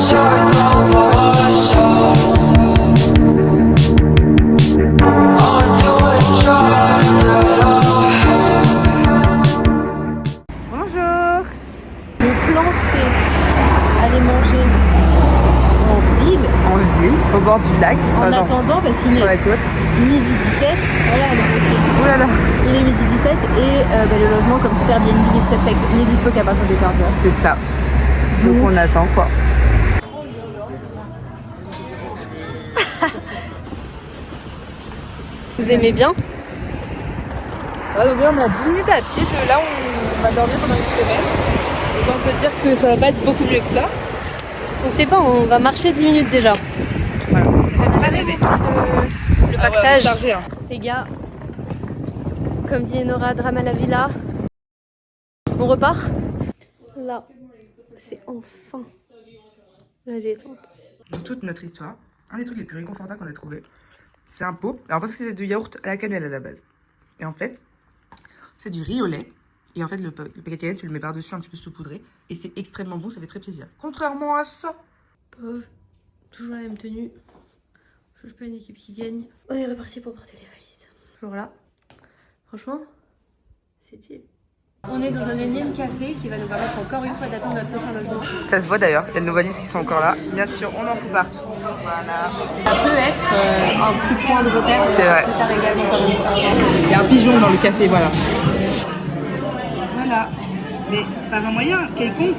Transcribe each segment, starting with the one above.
Bonjour. Le plan c'est aller manger en ville, au bord du lac, en attendant parce qu'il sur la est côte. midi 17, voilà le Oh là là, il est midi 17 et le logement comme tout Airbnb qui se respecte n'est dispo qu'à partir de 15h. c'est ça. Donc on attend quoi. Vous aimez bien? Ah, donc là on a 10 minutes à pied de là où on va dormir pendant une semaine. Autant se dire que ça va pas être beaucoup mieux que ça. On sait pas, on va marcher 10 minutes déjà. Voilà, ça On fait a pas jamais rêver. montré le Ah ouais, on est pactage. chargé, hein. Les gars, comme dit Enora, drame à la villa. On repart. Là, c'est enfin la détente. Dans toute notre histoire, un des trucs les plus réconfortants qu'on a trouvé, c'est un pot. Alors parce que c'est du yaourt à la cannelle à la base. Et en fait, c'est du riz au lait. Et en fait, le paquet de cannelle, tu le mets par-dessus un petit peu saupoudré. Et c'est extrêmement bon, ça fait très plaisir. Contrairement à ça. Pauvre, toujours la même tenue. Je suis pas une équipe qui gagne. On est reparti pour porter les valises. Toujours là. Franchement, c'est chill. On est dans un énième café qui va nous permettre encore une fois d'attendre notre prochain logement. Ça se voit d'ailleurs, il y a nos valises qui sont encore là. Bien sûr, on en fout partout. Voilà. Ça peut être un petit point de repère. C'est vrai. Plus tard également quand même. Il y a un pigeon dans le café, voilà. Voilà. Mais par un moyen quelconque,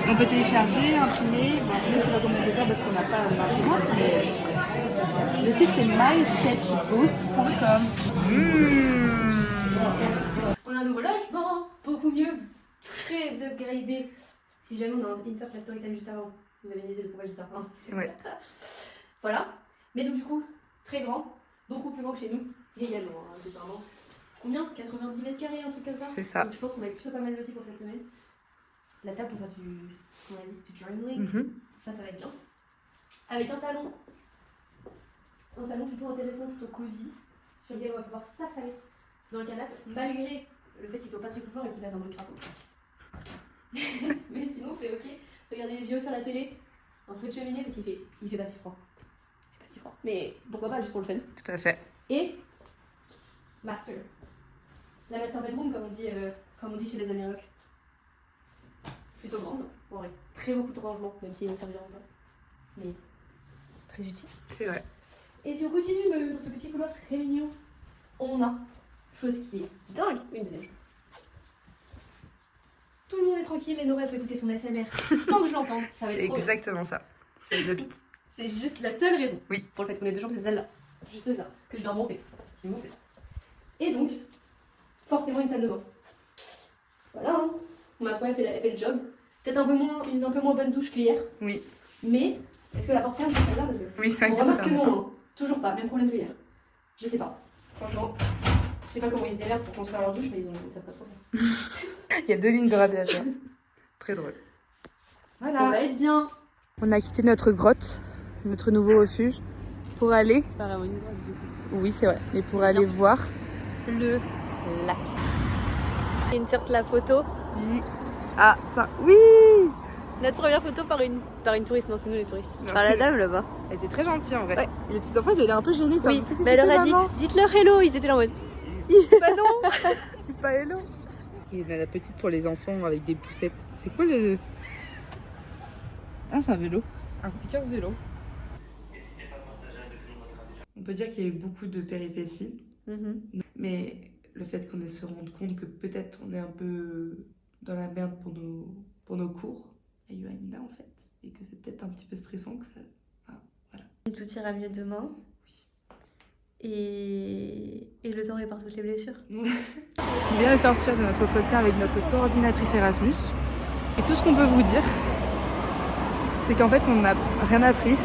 on peut télécharger, imprimer. Bon, imprimer, je sais pas comment on peut faire parce qu'on n'a pas d'imprimante, mais je sais que c'est mysketchbook.com. On a un nouveau logement, beaucoup mieux, très upgradé. Si jamais on a insert la story time juste avant, vous avez une idée de pourquoi je dis ça, hein. Ouais. Voilà. Mais donc du coup, très grand, beaucoup plus grand que chez nous, également, hein, bizarrement. Combien? 90 mètres carrés, un truc comme ça? C'est ça. Donc je pense qu'on va être plutôt pas mal lotis pour cette semaine. La table pour faire comment on a dit, du journaling, ça va être bien. Avec un salon plutôt intéressant, plutôt cosy, sur lequel on va pouvoir s'affaler dans le canapé, malgré le fait qu'il soit pas très confort et qu'il fasse un bruit crapaud. Mais sinon c'est ok. Regardez les JO sur la télé, un feu de cheminée parce qu'il fait pas si froid. Il fait pas si froid. Mais pourquoi pas, juste pour le fun. Tout à fait. Et master. La master bedroom comme on dit chez les Amérocs. Plutôt grande, en vrai. Très beaucoup de rangements, même s'ils ne serviront pas. Mais très utile. C'est vrai. Et si on continue dans ce petit couloir très mignon, on a, chose qui est dingue, une deuxième chose. Tout le monde est tranquille et Nora peut écouter son ASMR sans que je l'entende. Ça va être C'est trop bien. exactement ça. C'est le but. C'est juste la seule raison. Oui. Pour le fait qu'on ait deux chambres, c'est celle-là. Juste ça. Que je dors mon paix, s'il vous plaît. Et donc, forcément une salle de bain. Voilà, hein. Ma foi, elle fait le job. Peut-être une un peu moins bonne douche qu'hier. Oui. Mais, est-ce que la porte ferme sur celle-là? Parce que Oui, c'est on vrai remarque que que non, hein. Toujours pas. Même problème que hier. Je sais pas. Franchement, je sais pas comment ils se démerdent pour construire leur douche, mais ils savent pas trop faire. il y a 2 lignes de radiateur. Très drôle. Voilà. Ça va être bien. On a quitté notre grotte, notre nouveau refuge, pour aller... C'est pas vraiment une grotte, du coup. Oui, c'est vrai. Et pour aller voir... Le lac. Inserte la photo. Oui. Ah, ça... Oui. Notre première photo par une touriste. Non, c'est nous les touristes. Non, Par la dame là-bas. Elle était très gentille en vrai. Ouais. Et les petits enfants, ils avaient l'air un peu gênés. Oui, Qu'est-ce que mais elle tu leur fais, a dit, maman dites-leur hello. Ils étaient là en mode. Bah non. C'est pas hello. Il y en a la petite pour les enfants avec des poussettes. C'est quoi le... Ah, c'est un vélo. Un sticker vélo. On peut dire qu'il y a eu beaucoup de péripéties. Mais le fait qu'on ait se rendre compte que peut-être on est un peu dans la merde pour nos cours à Yoannina en fait. Et que c'est peut-être un petit peu stressant que ça... Enfin, voilà. Tout ira mieux demain. Oui. Et le temps répare toutes les blessures. On vient de sortir de notre entretien avec notre coordinatrice Erasmus. Et tout ce qu'on peut vous dire, c'est qu'en fait on n'a rien appris.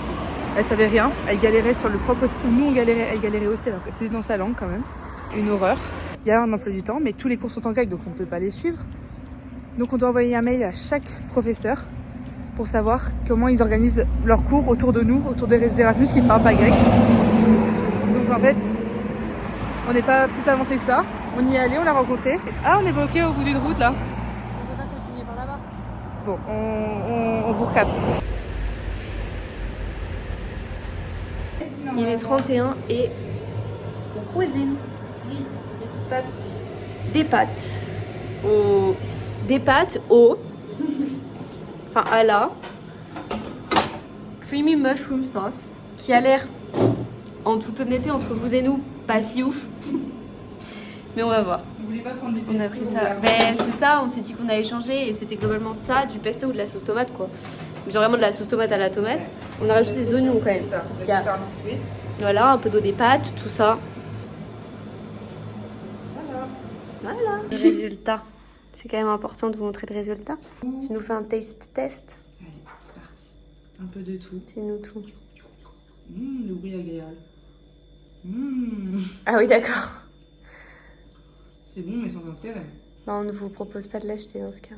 Elle savait rien, elle galérait sur le propre site. Nous on galérait, elle galérait aussi alors que c'était dans sa langue quand même. Une horreur. Il y a un emploi du temps, mais tous les cours sont en grec donc on ne peut pas les suivre. Donc on doit envoyer un mail à chaque professeur pour savoir comment ils organisent leurs cours autour de nous, autour des Erasmus qui ne parlent pas grec. Donc en fait, on n'est pas plus avancé que ça. On y est allé, on l'a rencontré. Ah, on est bloqué au bout d'une route là. On peut pas continuer par là-bas. Bon, on vous recapte. Il est 31 et on cuisine. Oui, Des pâtes. Des pâtes au... Enfin, à la... Creamy mushroom sauce. Qui a l'air, en toute honnêteté, entre vous et nous, pas si ouf. Mais on va voir. Vous voulez pas prendre des On a pris ça. Ben, c'est ça, on s'est dit qu'on allait changer et c'était globalement ça, du pesto ou de la sauce tomate quoi. Genre vraiment de la sauce tomate à la tomate. On a rajouté des oignons quand même. C'est ça, Il y a- faire un petit twist. Voilà, un peu d'eau des pâtes, tout ça. Voilà. Le résultat. C'est quand même important de vous montrer le résultat. Tu nous fais un taste test. Allez, c'est parti. Un peu de tout. Dis-nous tout. Le bruit agréable. Ah oui, d'accord. C'est bon, mais sans intérêt. Bah, on ne vous propose pas de l'acheter dans ce cas.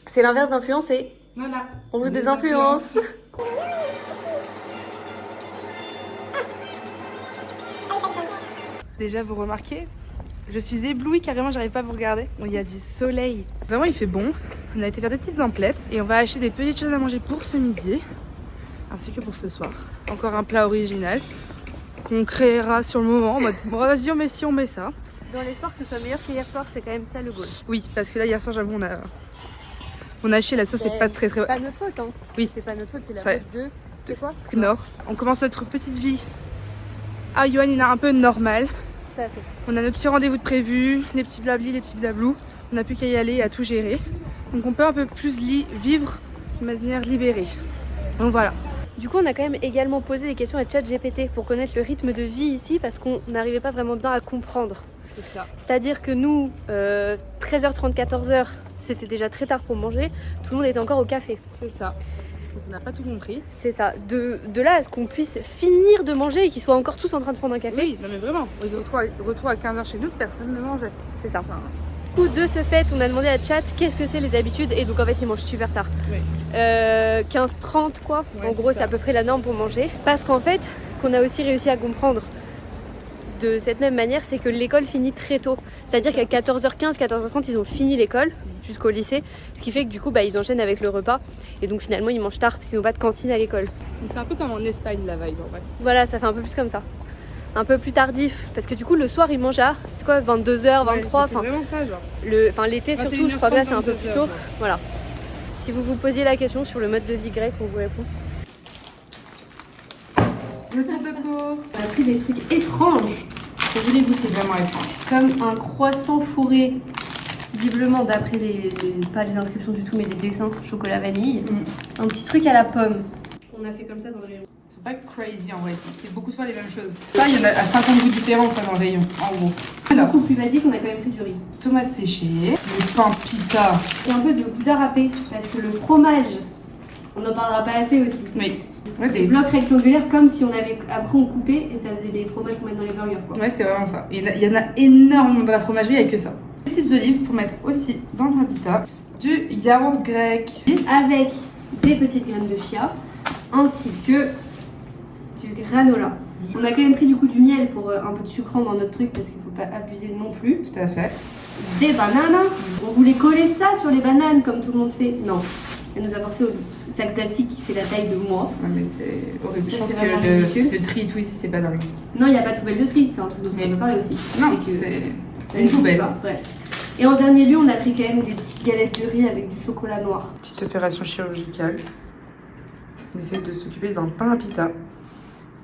C'est l'inverse d'influencer. Voilà. On vous désinfluence. Déjà, vous remarquez, je suis éblouie carrément, j'arrive pas à vous regarder. Bon, il y a du soleil. Vraiment, il fait bon. On a été faire des petites emplettes et on va acheter des petites choses à manger pour ce midi, ainsi que pour ce soir. Encore un plat original qu'on créera sur le moment en mode bon, vas-y, on met ci, on met ça. Dans l'espoir que ce soit meilleur qu'hier soir, c'est quand même ça le goal. Oui, parce que là, hier soir, j'avoue, on a acheté la sauce, c'est pas très très. Pas notre faute, hein. Oui. C'est pas notre faute, c'est la Ça- faute de. C'était quoi? Nord. On commence notre petite vie. Ah, Yoann, il a un peu normal. Tout à fait. On a nos petits rendez-vous de prévus, les petits blablis, les petits blablous. On n'a plus qu'à y aller, à tout gérer. Donc on peut un peu plus vivre de manière libérée. Donc voilà. Du coup, on a quand même également posé des questions à ChatGPT pour connaître le rythme de vie ici parce qu'on n'arrivait pas vraiment bien à comprendre. C'est ça. C'est-à-dire que nous, 13h30, 14h, c'était déjà très tard pour manger. Tout le monde était encore au café. C'est ça. Donc on n'a pas tout compris. C'est ça. De là à ce qu'on puisse finir de manger et qu'ils soient encore tous en train de prendre un café. Oui, non mais vraiment. Retour à 15h chez nous, personne ne mangeait. C'est ça. Enfin, Du coup, de ce fait, on a demandé à Chat qu'est-ce que c'est les habitudes et donc en fait, ils mangent super tard. oui. 15-30 quoi. Ouais, En gros, c'est c'est ça. à peu près la norme pour manger. Parce qu'en fait, ce qu'on a aussi réussi à comprendre de cette même manière, c'est que l'école finit très tôt. C'est-à-dire qu'à 14h15, 14h30, ils ont fini l'école jusqu'au lycée. Ce qui fait que du coup, ils enchaînent avec le repas. Et donc finalement, ils mangent tard parce qu'ils n'ont pas de cantine à l'école. C'est un peu comme en Espagne la vibe en vrai. Voilà, ça fait un peu plus comme ça. Un peu plus tardif. Parce que du coup, le soir, ils mangent à, c'était quoi, 22h, 23 c'est vraiment ça genre. L'été surtout, je crois que là, c'est un peu plus 21h30, tôt. 22h, Voilà. Si vous vous posiez la question sur le mode de vie grec, on vous répond. Retour de cours. On a pris des trucs étranges. Je voulais goûter. Vraiment étrange. Comme un croissant fourré, visiblement d'après pas les inscriptions du tout, mais les dessins, chocolat vanille. Un petit truc à la pomme. On a fait comme ça dans le rayon. C'est pas crazy en vrai, c'est beaucoup de fois les mêmes choses. Ça, il y en a à 50 goûts différents quoi, dans le rayon, en gros. Alors, Beaucoup plus basique, on a quand même pris du riz. tomates séchées, le pain pita. Et un peu de gouda râpé, parce que le fromage, on n'en parlera pas assez aussi. Oui. Ouais, Des des... blocs rectangulaires comme si on avait après on coupait et ça faisait des fromages qu'on met dans les burgers quoi. ouais, c'est vraiment ça. Il y en a énormément dans la fromagerie avec que ça. Des petites olives pour mettre aussi dans le pain pita. Du yaourt grec. Avec des petites graines de chia ainsi que du granola. On a quand même pris du coup du miel pour un peu de sucrant dans notre truc parce qu'il faut pas abuser non plus. Tout à fait. Des bananes. On voulait coller ça sur les bananes comme tout le monde fait. Non. Elle nous a forcé au sac plastique qui fait la taille de moi. Non mais c'est horrible. Ça, Je pense c'est que vraiment ridicule. le tri et tout ici, c'est pas dingue. Non, il n'y a pas de poubelle de tri, c'est un truc dont on peut parler aussi. Non, C'est que c'est ça une n'existe poubelle. pas. Bref. Et en dernier lieu, on a pris quand même des petites galettes de riz avec du chocolat noir. Petite opération chirurgicale. On essaie de s'occuper d'un pain à pita.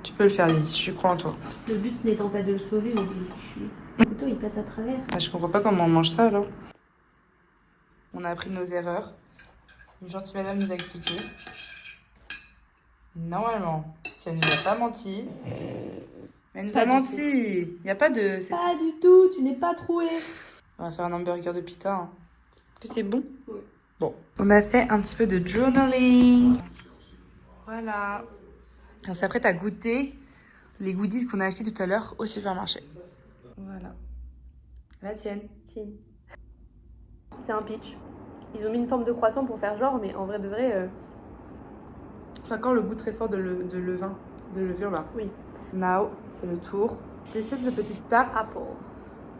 Tu peux le faire, Lily, je crois en toi. Le but n'étant pas de le sauver, mais de le tuer. Le couteau, il passe à travers. Ah, je comprends pas comment on mange ça alors. On a appris nos erreurs. Une gentille madame nous a expliqué. Normalement, si elle nous a pas menti. Mais elle nous Pas a du menti. Il n'y a pas de. Pas du tout, tu n'es pas troué. On va faire un hamburger de pita. Hein. Que c'est bon? Oui. Bon. On a fait un petit peu de journaling. Voilà. On s'apprête à goûter les goodies qu'on a achetés tout à l'heure au supermarché. Voilà. La tienne. C'est un pitch. Ils ont mis une forme de croissant pour faire genre, mais en vrai de vrai... C'est encore le goût très fort de levain, de levure là. Oui. Now, c'est le tour. Des espèces de petites tartes Apple.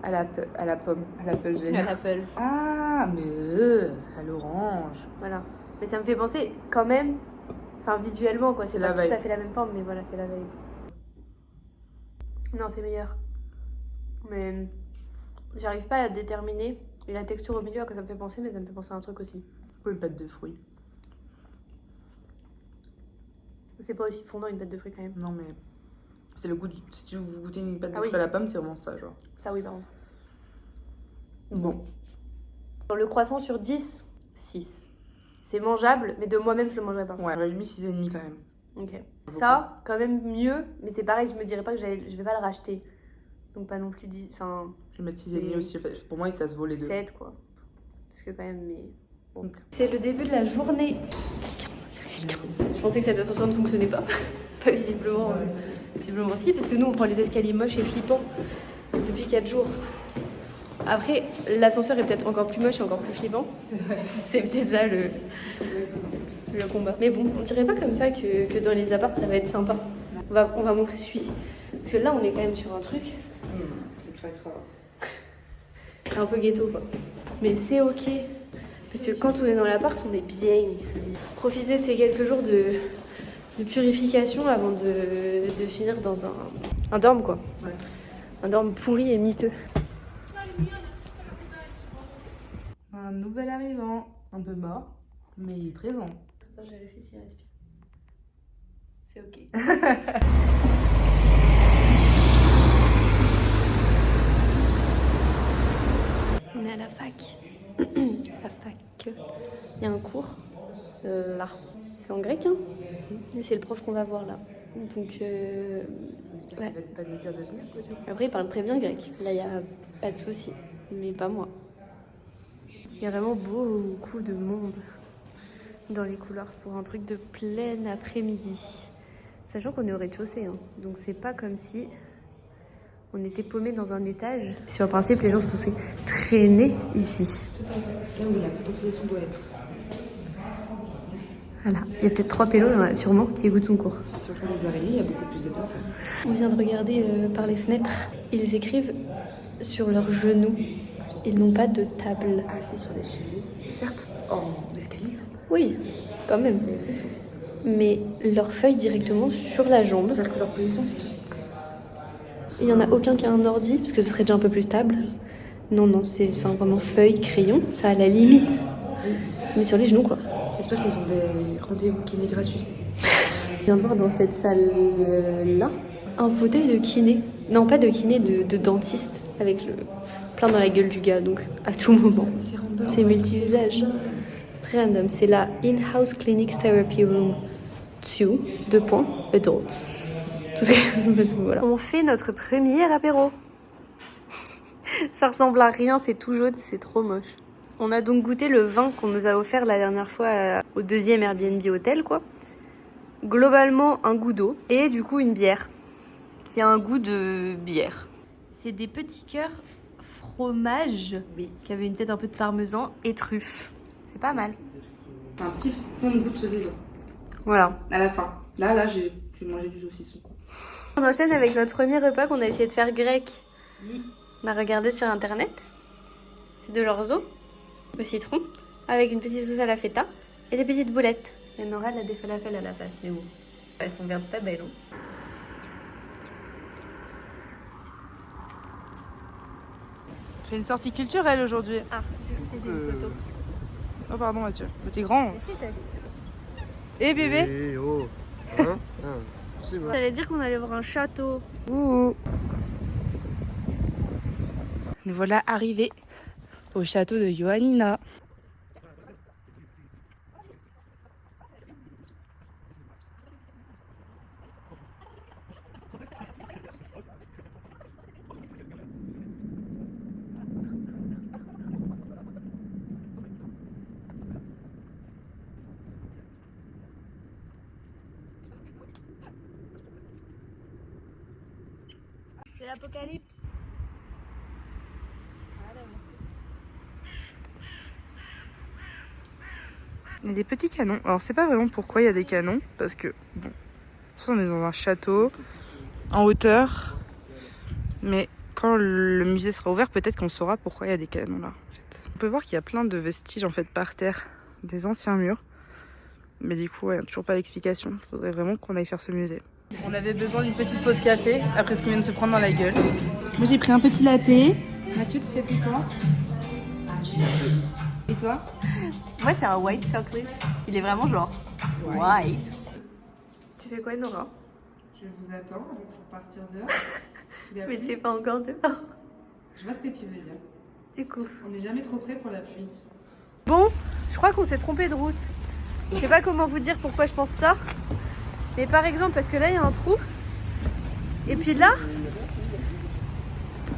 à la pomme. À l'apple, j'ai dit. Apple. Ah, mais à l'orange. Voilà. Mais ça me fait penser quand même... Enfin, visuellement, quoi. C'est C'est pas la tout vibe. à fait la même forme, mais voilà, c'est la veille. Non, c'est meilleur. Mais j'arrive pas à déterminer. Et la texture au milieu, à quoi ça me fait penser, mais ça me fait penser à un truc aussi. Ou une pâte de fruits. C'est pas aussi fondant une pâte de fruits quand même. Non, mais c'est le goût du... Si tu vous goûtez une pâte de Ah fruits oui. à la pomme, c'est vraiment ça, genre. Ça, oui, par contre. Bon. Le croissant sur 10, 6. C'est mangeable, mais de moi-même, je le mangerais pas. Ouais, j'aurais mis 6,5 quand même. Ok. Ça, quand même mieux, mais c'est pareil, je me dirais pas que je vais pas le racheter. Donc pas non plus 10, enfin Je vais mettre 6,5 aussi. Pour moi, ça se vaut les deux. 7 quoi. Parce que quand même, mais bon. C'est le début de la journée. Je pensais que cette ascenseur ne fonctionnait pas. Pas visiblement. Visiblement si, parce que nous on prend les escaliers moches et flippants depuis 4 jours. Après, l'ascenseur est peut-être encore plus moche et encore plus flippant. C'est peut-être ça le combat. Mais bon, on dirait pas comme ça que dans les apparts ça va être sympa. On va montrer celui-ci. Parce que là on est quand même sur un truc. C'est cracra. C'est un peu ghetto quoi. Mais c'est ok. Parce que quand on est dans l'appart, on est bien. Profitez de ces quelques jours de purification avant de finir dans un dorm quoi. Ouais. Un dorm pourri et miteux. Un nouvel arrivant. Un peu mort, mais il est présent. Attends, j'ai réfléchi, respire. C'est ok. On est à la fac. La fac. Il y a un cours là. C'est en grec, hein. Et c'est le prof qu'on va voir là. Donc, J'espère ouais. qu'il va pas nous dire de venir, quoi, du coup. Après, il parle très bien grec. Là, il n'y a pas de souci. Mais pas moi. Il y a vraiment beaucoup de monde dans les couloirs pour un truc de plein après-midi. Sachant qu'on est au rez-de-chaussée, hein. Donc c'est pas comme si on était paumé dans un étage. Sur le principe, les gens sont censés traîner ici. C'est là où la population doit être. Voilà, il y a peut-être 3 pélos sûrement qui écoutent son cours. Sur les araignées, il y a beaucoup plus de personnes. On vient de regarder par les fenêtres. Ils écrivent sur leurs genoux. Ils n'ont pas de table. Assis sur des chaises, certes, en escalier. Oui, quand même. Mais c'est tout. Mais leurs feuilles directement sur la jambe. C'est-à-dire que leur position, c'est tout comme ça. Il n'y en a aucun qui a un ordi, parce que ce serait déjà un peu plus stable. Non, c'est vraiment feuille, crayon, ça à la limite. Mais sur les genoux, quoi. J'espère qu'ils ont des rendez-vous kiné gratuits. Je viens de voir dans cette salle-là un fauteuil de kiné. Non, pas de kiné, de dentiste, avec le plein dans la gueule du gars, donc à tout moment. C'est random. C'est multi-usage. C'est très random. C'est la In-House Clinic Therapy Room 2, adults. Tout ce que voilà. On fait notre premier apéro. Ça ressemble à rien, c'est tout jaune, c'est trop moche. On a donc goûté le vin qu'on nous a offert la dernière fois au deuxième Airbnb hôtel, quoi. Globalement, un goût d'eau et du coup une bière qui a un goût de bière. C'est des petits cœurs fromage qui avaient une tête un peu de parmesan et truffe. C'est pas mal. Un petit fond de goût de saucisson. Voilà. À la fin. Là, j'ai mangé du saucisson, quoi. On enchaîne avec notre premier repas qu'on a essayé de faire grec. Oui. On a regardé sur internet. C'est de l'orzo au citron avec une petite sauce à la feta et des petites boulettes. Et Nora elle a des falafels à la place, mais bon. Elles sont bien pas belles. Hein. Tu fais une sortie culturelle aujourd'hui. Ah, j'ai cru que c'était une photo. Oh pardon Mathieu, mais t'es grand. Mais si, t'as dit. Et bébé. Eh oh. Hein c'est vrai. J'allais dire qu'on allait voir un château. Ouh. Nous voilà arrivés au château de Ioannina. C'est l'apocalypse. Il y a des petits canons. Alors, c'est pas vraiment pourquoi il y a des canons. Parce que, bon, on est dans un château, en hauteur. Mais quand le musée sera ouvert, peut-être qu'on saura pourquoi il y a des canons là. En fait. On peut voir qu'il y a plein de vestiges en fait par terre, des anciens murs. Mais du coup, ouais, toujours pas d'explication. Il faudrait vraiment qu'on aille faire ce musée. On avait besoin d'une petite pause café après ce qu'on vient de se prendre dans la gueule. Moi j'ai pris un petit latte. Mathieu, tu t'es pris quoi? Et toi? Moi, c'est un white chocolate. Il est vraiment genre white. Tu fais quoi, Nora? Je vous attends pour partir dehors. Sous la Mais pluie. t'es pas encore dehors. Je vois ce que tu veux dire. Du coup. On n'est jamais trop près pour la pluie. Bon, je crois qu'on s'est trompé de route. Je sais pas comment vous dire pourquoi je pense ça. Mais par exemple, parce que là, il y a un trou. Et puis là,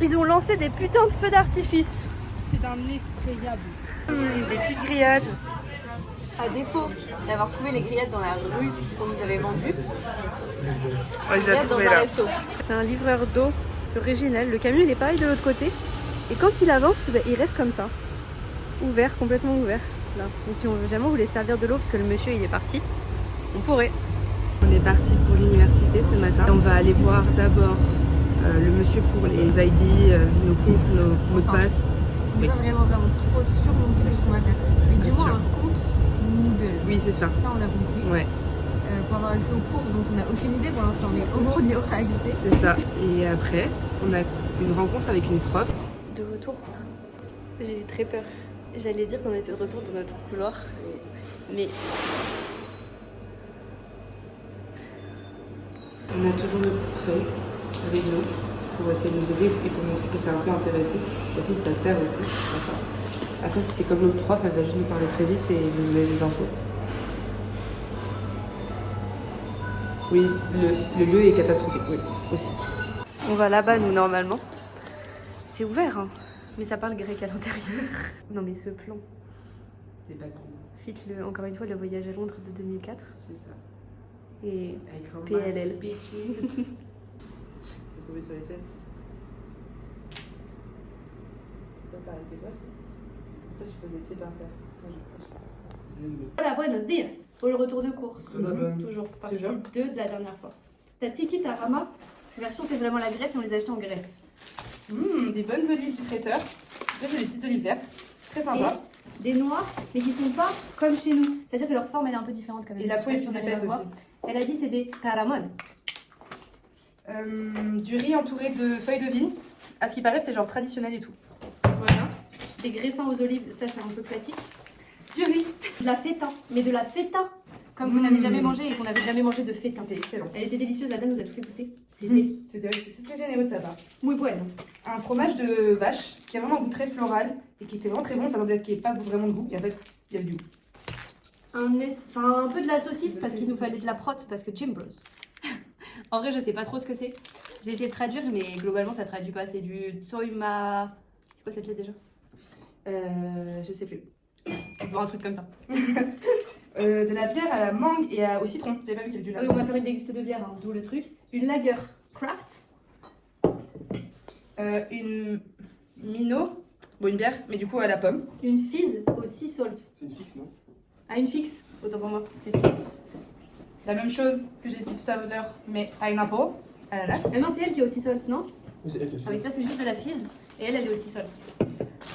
ils ont lancé des putains de feux d'artifice. C'est un effrayable. Des petites grillades. À défaut d'avoir trouvé les grillades dans la rue qu'on nous avait vendues, On les a dans trouvés un là. resto. C'est un livreur d'eau sur Réginel. Le camion il est pareil de l'autre côté. Et quand il avance, il reste comme ça. Ouvert, complètement ouvert. Là. Donc si on veut jamais voulait servir de l'eau parce que le monsieur il est parti, on pourrait. On est parti pour l'université ce matin. On va aller voir d'abord le monsieur pour les ID, nos comptes, nos mots de passe. On n'est pas vraiment trop sûr non plus de ce qu'on va faire. Mais du Bien moins sûr. un compte Moodle. Oui, c'est ça. Ça, on a compris. Ouais, Pour avoir accès aux cours dont on n'a aucune idée pour l'instant, mais au moins on y aura accès. c'est ça. Et après, on a une rencontre avec une prof. De retour, j'ai eu très peur. J'allais dire qu'on était de retour dans notre couloir, mais On a toujours nos petites feuilles avec nous pour essayer de nous aider et pour montrer qu'on s'est un peu intéressé. Aussi, ça sert aussi à ça. Après, si c'est comme l'autre prof, elle va juste nous parler très vite et nous donner des infos. Oui, le lieu est catastrophique, oui, aussi. on va là-bas nous normalement. C'est ouvert, hein. Mais ça parle grec à l'intérieur. Non mais ce plan, C'est pas cool, cite-le encore une fois, le voyage à Londres de 2004 c'est ça. et Avec grand PLL. bitches. Je vais tomber sur les fesses. C'est pas pareil que toi, c'est. Toi, tu poses les pieds par terre. Moi, je crache. Hola, buenos días. Pour le retour de course. Bonne. Toujours. Partie Toujours. 2 de la dernière fois. T'as Tiki, t'as Rama. La version c'est vraiment la Grèce et on les a achetés en Grèce. Des bonnes olives du traiteur. Là, j'ai des petites olives vertes. Très sympa. Des noix, mais qui sont pas comme chez nous. C'est-à-dire que leur forme elle est un peu différente quand même. Et la Je sais peau est pas si plus on arrive à épaisse voir. aussi. Elle a dit c'est des caramon. Du riz entouré de feuilles de vigne. À ce qui paraît, c'est genre traditionnel et tout. Voilà. Des graissins aux olives, ça c'est un peu classique. Du riz. De la feta, mais de la feta comme vous n'avez jamais mangé et qu'on n'avait jamais mangé de feta. C'était excellent. Elle était délicieuse, la dame nous a tout fait goûter. C'était très généreux de sa part. Muy bueno. Un fromage de vache qui a vraiment un goût très floral et qui était vraiment très bon. On s'attendait à qu'il n'y ait pas vraiment de goût. Et en fait, il y avait du goût. Un peu de la saucisse parce qu'il nous fallait de la prot parce que Jim Bros. En vrai, je sais pas trop ce que c'est. J'ai essayé de traduire, mais globalement, ça traduit pas. C'est du tsoima. C'est quoi cette lettre déjà? Je sais plus. Bon, un truc comme ça. De la bière à la mangue et au citron. J'avais pas vu qu'il y avait du Oui, on va faire une déguste de bière, hein, d'où le truc. Une lager craft. Une Mino. Bon, une bière, mais du coup à la pomme. Une fizz au sea salt. C'est une fixe, non? Ah, une fixe. Autant pour moi, c'est fixe. La même chose que j'ai dit tout à l'heure, mais pineapple, ananas. Mais non, c'est elle qui est au sea salt, non? Oui, c'est elle qui Ah oui, ça c'est juste de la fizz. Et elle, elle est au sea salt.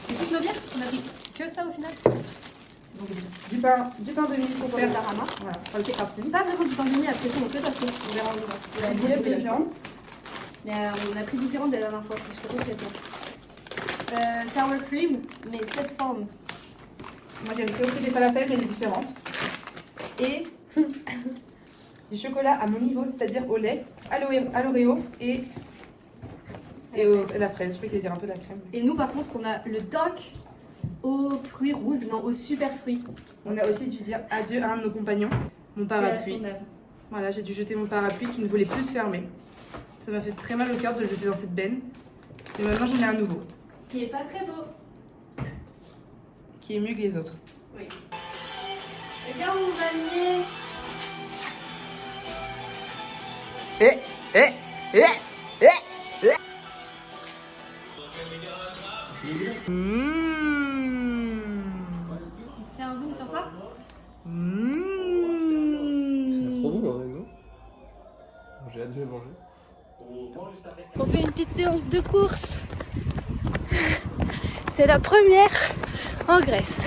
C'est toutes nos bières? On a pris que ça au final? Donc, Du pain de mie pour pour faire le tarama. Voilà, pour le kéfarci. Pas vraiment du pain de mie, après ça on sait pas trop. On verra en jour. La guillemette de viande. Mais on a pris différentes de la dernière fois, je sais pas si c'est sour cream, mais cette forme. Moi j'ai aussi offert des falafels, mais des différentes. Et Du chocolat à mon niveau, c'est-à-dire au lait, à l'oreo et à la fraise. Je crois qu'il y a un peu de la crème. Et nous par contre on a le doc aux fruits rouges, non aux super fruits. On a aussi dû dire adieu à un de nos compagnons, mon parapluie. Création neuve. Voilà, j'ai dû jeter mon parapluie qui ne voulait plus se fermer. Ça m'a fait très mal au cœur de le jeter dans cette benne. Et maintenant j'en ai un nouveau, Qui est pas très beau. qui est mieux que les autres. Oui. Eh bien on va nier. Fais un zoom sur ça. C'est trop bon, hein, non? J'ai hâte de le manger. On fait une petite séance de course. C'est la première en Grèce.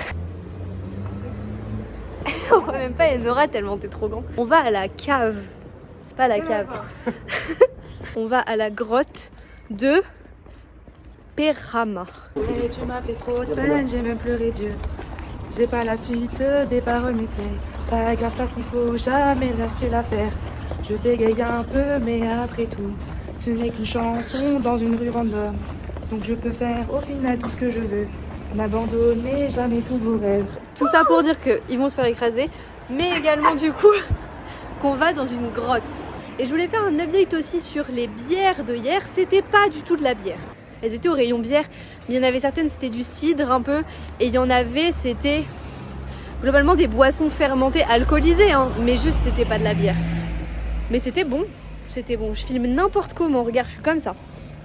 On voit même pas Enora tellement t'es trop grand. On va à la cave. c'est pas la cave. On va à la grotte de Perama. Tu m'as fait trop de peine, j'ai même pleuré Dieu. J'ai pas la suite des paroles, mais c'est pas grave parce qu'il faut jamais lâcher l'affaire. Je bégaye un peu, mais après tout, ce n'est qu'une chanson dans une rue random. Donc je peux faire au final tout ce que je veux. N'abandonnez jamais tous vos rêves. Tout ça pour dire qu'ils vont se faire écraser, mais également du coup qu'on va dans une grotte. Et je voulais faire un update aussi sur les bières de hier. C'était pas du tout de la bière. Elles étaient au rayon bière, mais il y en avait certaines, c'était du cidre un peu. Et il y en avait, c'était globalement des boissons fermentées, alcoolisées, hein, mais juste c'était pas de la bière. Mais c'était bon, c'était bon. Je filme n'importe comment, regarde, je suis comme ça.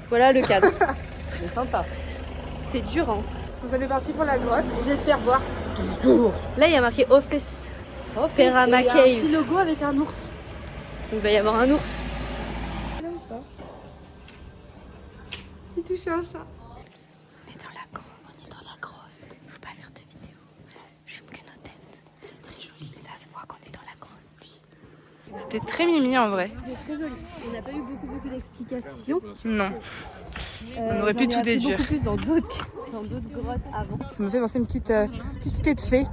Voilà le cadre. C'est sympa. C'est dur, hein. Donc on est parti pour la grotte et j'espère voir. Là, il y a marqué Office Perama Et il y a Cave. un petit logo avec un ours. Il va y avoir un ours. Il touche un chat. On est dans la grotte. Faut pas faire de vidéo. Je fume que nos têtes. C'est très joli. Ça se voit qu'on est dans la grotte. C'était très mimi en vrai. C'était très joli. On n'a pas eu beaucoup d'explications. Non. On aurait pu tout déduire. Beaucoup plus dans d'autres grottes avant. Ça me fait penser à une petite cité de fées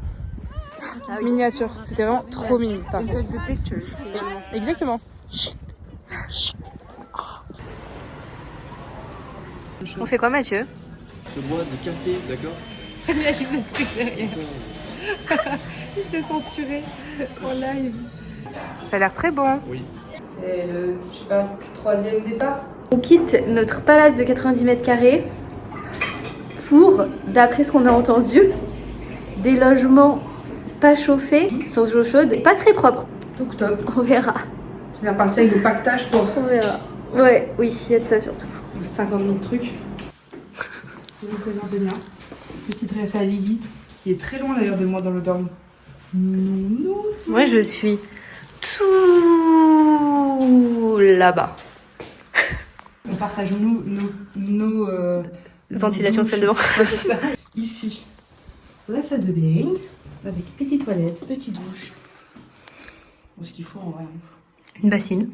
miniature. C'était vraiment trop mimi. Par contre. Insert the pictures finalement. Exactement. On fait quoi, Mathieu? Je bois du café, d'accord? Il y a le truc derrière. Il se fait censurer en live. Ça a l'air très bon. Oui. C'est le, je sais pas, 3e départ. On quitte notre palace de 90 mètres carrés pour, d'après ce qu'on a entendu, des logements pas chauffés, sans eau chaude, pas très propres. Donc top. On verra. Tu es reparti avec le pactage quoi. On verra. Ouais, oui, il y a de ça surtout. 50 000 trucs. Je vais te dire de bien. Petite ref à Lily, qui est très loin d'ailleurs de moi dans le dorm. Non. Moi, je suis tout là-bas. On partage nos Ventilation salle de bain. Ouais, c'est ça. Ici, la salle de bain, avec petite toilette, petite douche. Bon, ce qu'il faut en vrai. Une bassine.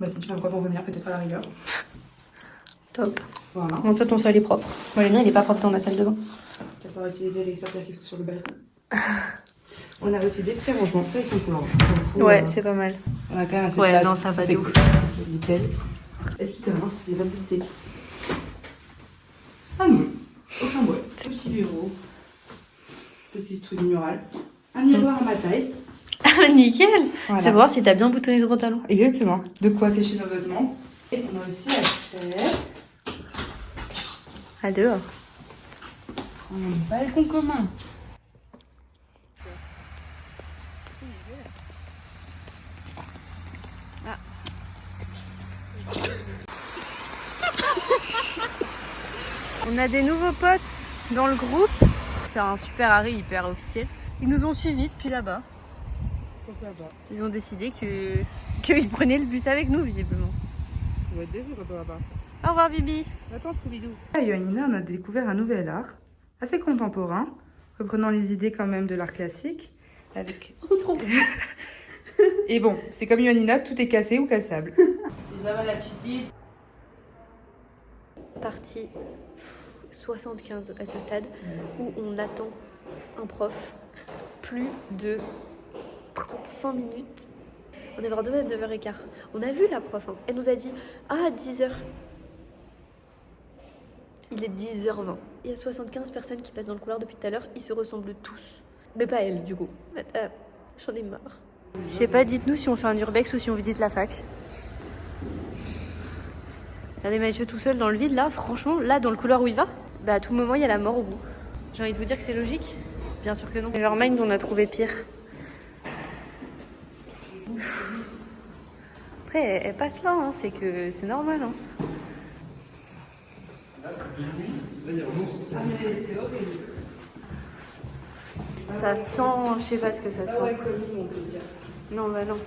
Bah, si tu n'as pas pour venir, peut-être à la rigueur. Top. Voilà. En toi, ton sol est propre. Moi, le mien, il est pas propre dans ma salle de bain. Tu vas pas utiliser les serpillères qui sont sur le balcon. On a aussi des petits rangements. Ça, ils sont cool. Ouais, c'est pas mal. On a quand même assez Ouais, de place. non, ça va c'est de cool. ouf. C'est nickel. Est-ce qu'il commence? J'ai pas testé. Ah non, aucun bois. Petit bureau. Petit truc mural. Un miroir à ma taille. Ah, nickel. Voilà. Savoir si t'as bien boutonné ton pantalon. Exactement. De quoi sécher nos vêtements. Et on a aussi accès À dehors. à un balcon commun. On a des nouveaux potes dans le groupe. C'est un super Harry hyper officiel. Ils nous ont suivis depuis là-bas. Pourquoi pas? Ils ont décidé qu'ils prenaient le bus avec nous, visiblement. On va être déçus quand on va partir. Au revoir, Bibi. Attends, Scooby-Doo. À Ioannina, on a découvert un nouvel art, assez contemporain, reprenant les idées quand même de l'art classique. Avec... Et bon, c'est comme Ioannina, tout est cassé ou cassable. Les hommes à la cuisine. Partie 75 à ce stade où on attend un prof plus de 35 minutes. On avait rendez-vous à 9h15. On a vu la prof, hein. Elle nous a dit « Ah, 10h ». Il est 10h20. Il y a 75 personnes qui passent dans le couloir depuis tout à l'heure. Ils se ressemblent tous. Mais pas elle, du coup. J'en ai marre. Je sais pas, dites-nous si on fait un urbex ou si on visite la fac. Regardez Mathieu tout seul dans le vide, là, franchement, là, dans le couloir où il va, bah à tout moment, il y a la mort au bout. J'ai envie de vous dire que c'est logique. Bien sûr que non. Nevermind, on a trouvé pire. Après, elle passe là, hein, c'est que c'est normal. Hein. Ça sent, je sais pas ce que ça sent. Ah ouais, comme on peut dire. Non, bah non.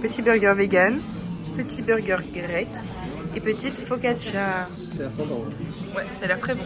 Petit burger vegan, petit burger grec, et petite focaccia. Ça a l'air sympa. Ouais. Ouais, ça a l'air très bon.